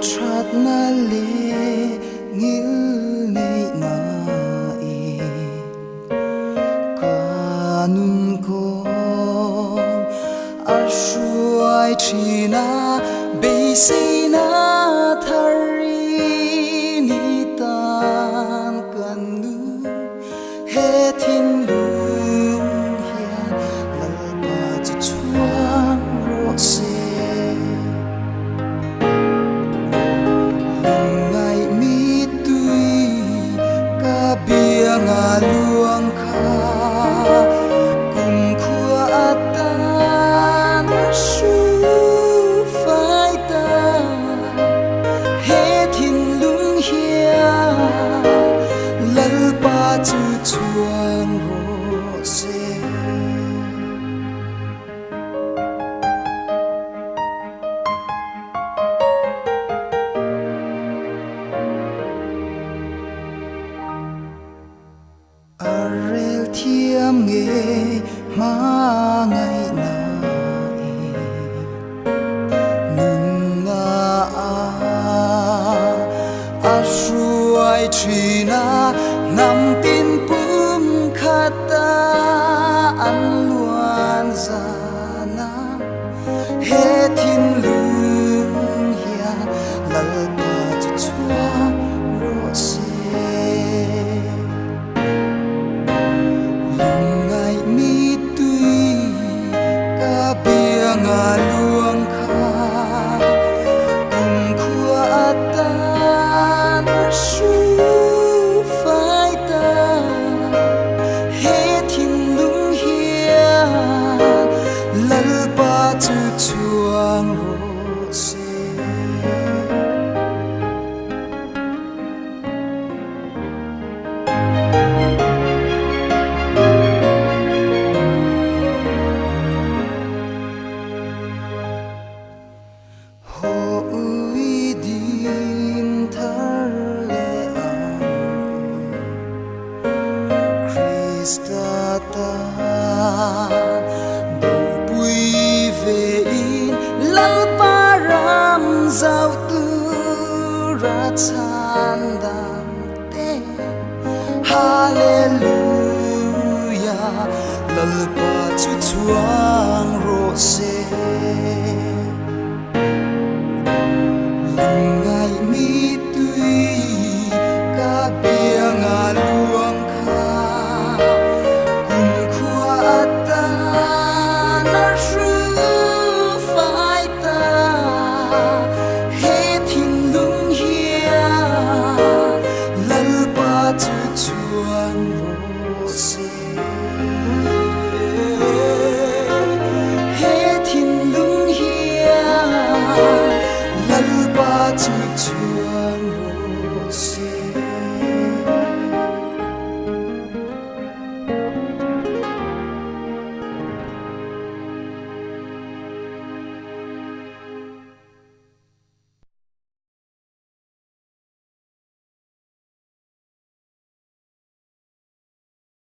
Trat na le ngil nei na e kanun ko ashuai china beisina thari ni tan kanu he thin lung hian lalpa chu chuang ro se bianga luang kha kum khua atan shu phai ta he thin lung hia lal pa chu chuang ro se arel thiam nge ma ngai na e nun na a shuai china nam tin pum khata an luan zana he thin lung hia lal pa chu chuang ro se bianga luang kha kum khua atan shu phai ta he thin lung hia lal pa chu chuang ro se ta đầu bui về in lal param zau tu ra chan dam te hallelujah lal pa chu chuang ro se lungai mi tui ka bianga luang chuang ro se he thin lung hia lal pa chu chu